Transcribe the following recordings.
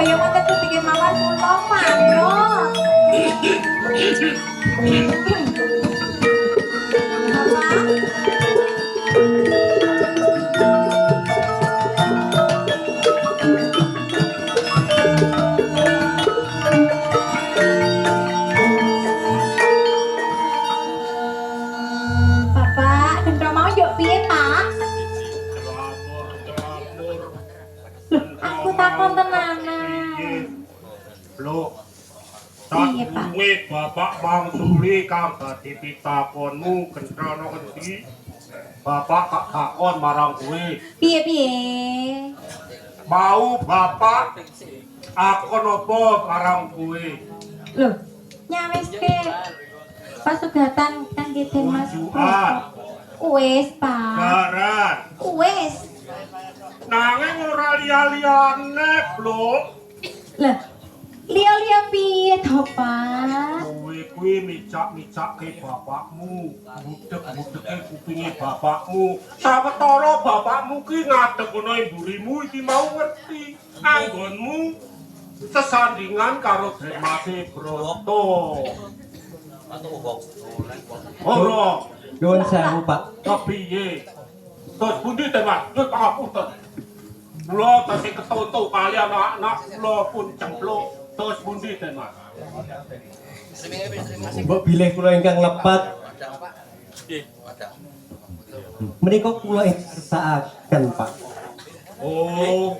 kaya wonten pundi mawon kula manut. Bapak, gendong mau yuk piye, Pak? Aku takon tenanan. Loh, sadurunge Bapak mangsuli kang dadi pitakonmu kentrono endi? Bapak tak takon marang kowe. Piye? Mau Bapak akon apa marang kowe? Loh, nyawiske pasugatan kangge Den Mas. Wis, Pak. Garan. Wis. Nanging ora liya-liyane, Blok. Lah, liya-liya piye to, Pak? Kowe kuwi micak-micake bapakmu, budek-budeke kupinge bapakmu. Sawetara bapakmu ki ngadeg ana mburimu iki mau ngerti. Anggonmu sesandingan karo Demase Broto. Ora, Nuwun sewu, Pak. kepiye? Terus pundi Demas? Terus pangapunten. Kula tasih ketonto kalian anak-anak kula pun cempluk. Terus pundi Demas? Mbok bilih kula ingkang lepat. Menika kula kersakaken, Pak. Oh,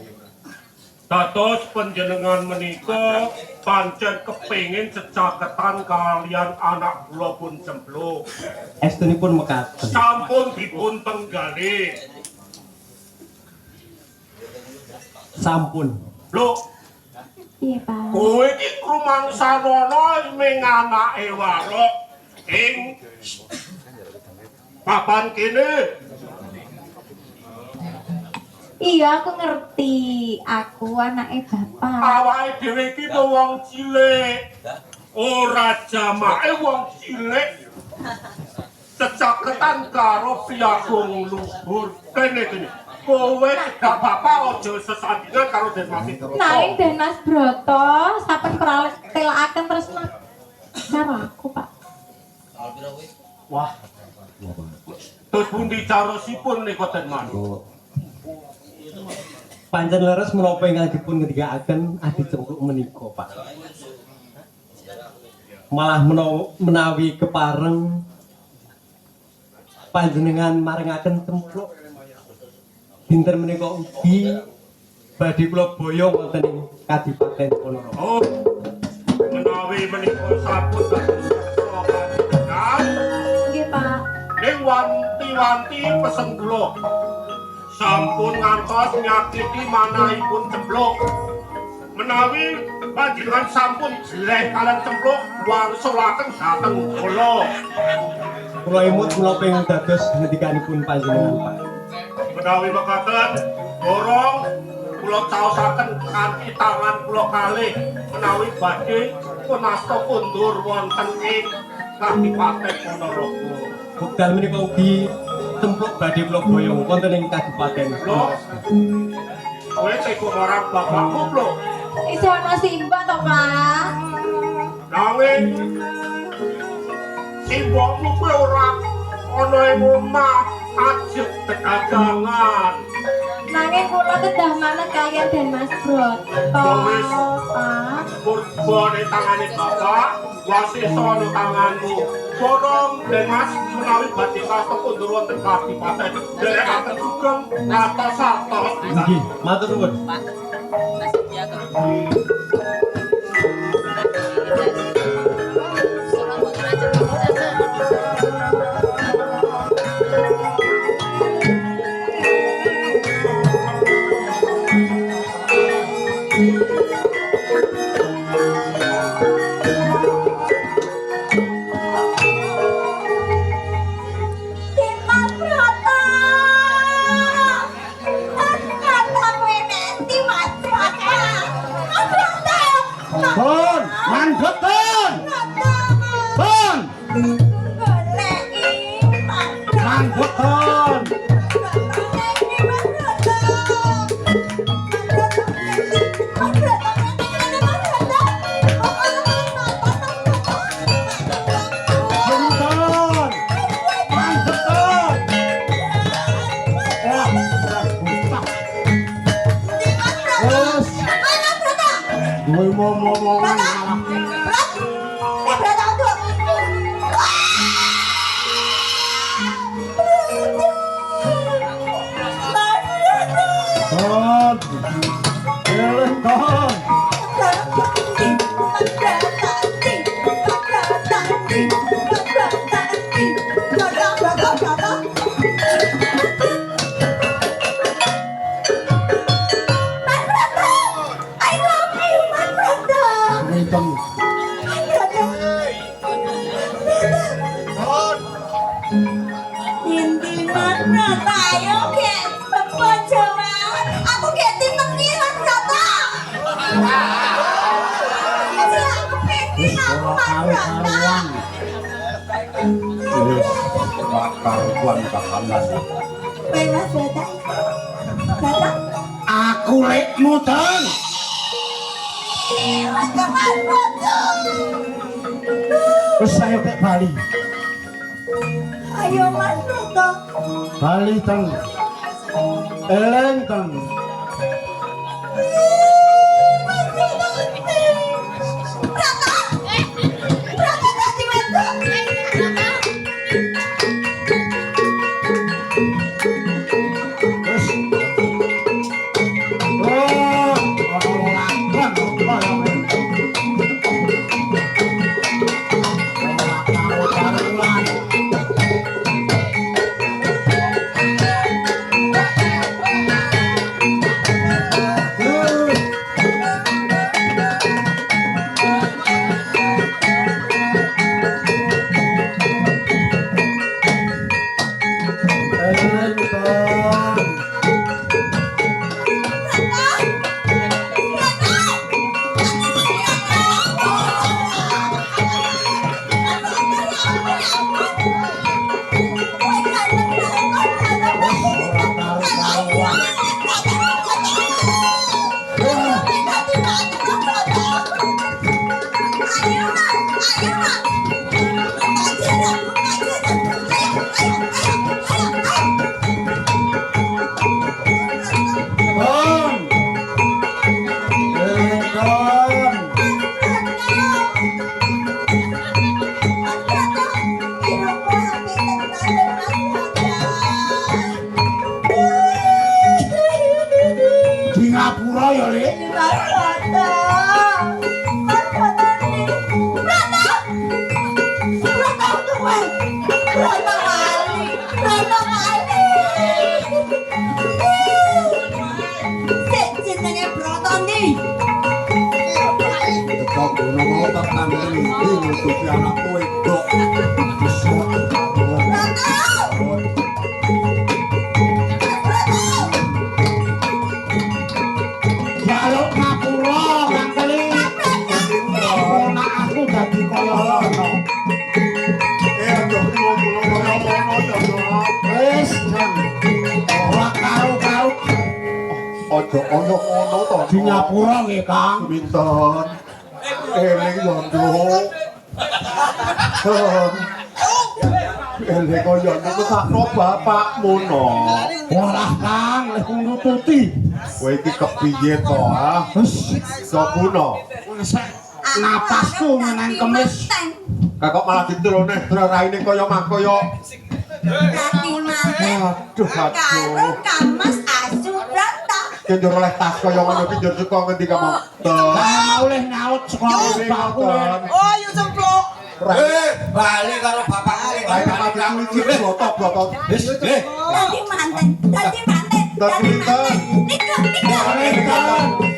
dados panjenengan menika pancen kepengin cecaketan kalian anak kula pun cempluk. Estunipun mekaten. Sampun dipun tenggali. Sampun. Lho, Piye, Pak? kowe iki krumangsana ming anake warok ing papan kene. Iya, aku ngerti. Aku anake Bapak. Awake dhewe iki wong cilik. Ora jamake wong cilik. Cecaketan karo piagung luhur. Kene. Kowe gak bapak aja sesandingan karo Demase Broto. Nanging Den Mas Broto saben pralelaken tresna karo aku, Pak. Wah. Terus pundi carosipun nika Demas? Pancen leres menapa ingkang dipun ngendikaaken Adi Cempluk menika, Pak. Malah menawi kepareng panjenengan maringaken Cempluk dinten menika ugi badhe kula boyong wonten ing Kadipaten Ponorogo. Oh. Menawi menika sampun panjenengan Nggih, Pak. ning wanti-wanti pesen kula. Sampun ngantos nyakiti manahipun Cempluk. Menawi panjenengan sampun jeleh kalian Cempluk, wangsulaken dhateng kula. Kula emut menapa ingkang dados ngendikanipun panjenengan, Pak. Menawi mekaten, borong kula caosaken kanthi tangan kula kalih menawi badhe punasta kundur wonten ing Kadipaten Ponorogo. Wekdal menika ugi Cempluk badhe kula boyong wonten ing Kadipaten Lho, kowe teko marang bapakmu, Lho. Iso ana simba to, Pak? Nanging simbokmu kuwi ora ana ing omah, ajeg dedagangan. Nanging kula kedah manut kalian Den Mas Broto, Wis. Pak. Kurbane tangane bapak, wasisa anu tanganmu. Borong Demas menawi badhe kasta kundur wonten Kadipaten, derekaken sugeng atos-atos. Nggih, matur nuwun. Den Mas Broto. Kata kowe nanti Mas Broto. Mas Broto. Pun, mandheten. Pun, Goleki Mas Broto. mandheten. Goleki Mas Broto. Mas Broto. Mas Broto. Kowe ngomong Kon. Eleh kon. Hitam. bakal tuan kahanan. Aku lek muteng. Wis ayo kek Bali. Ayo Mas Broto. Bali teng. Eleng teng. Singapura ya, Le. Tetap ngono mau tak kandhani iki nutupi anakku wedok. Jaluk ngapura ngangkeli. Anak aku dadi kaya ngono. Aja ngono ya. Wis, ora karo-karo. Aja ono-ono to. Singapura nggih, Kang. Pinten. Eling yo, Nduk. Eling kaya niku sakno bapakmu no. Ora, Kang, lek nututi. Kowe iki kepiye to, ha? Wis, sopuno. Napasku menan kemis. Kok malah diturune raine kaya makoyo. Aduh, aduh. Kamas asu Broto. Kendur oleh tas kaya ngono iki njur saka ngendi kamu? Oleh nyaut sekolah bapakku. Oh, yuk cempluk. Bali karo bapak Ayo mati iki blotok-blotok. Wis, Tadi manten. Tadi pinten? Niku. Eleng kon.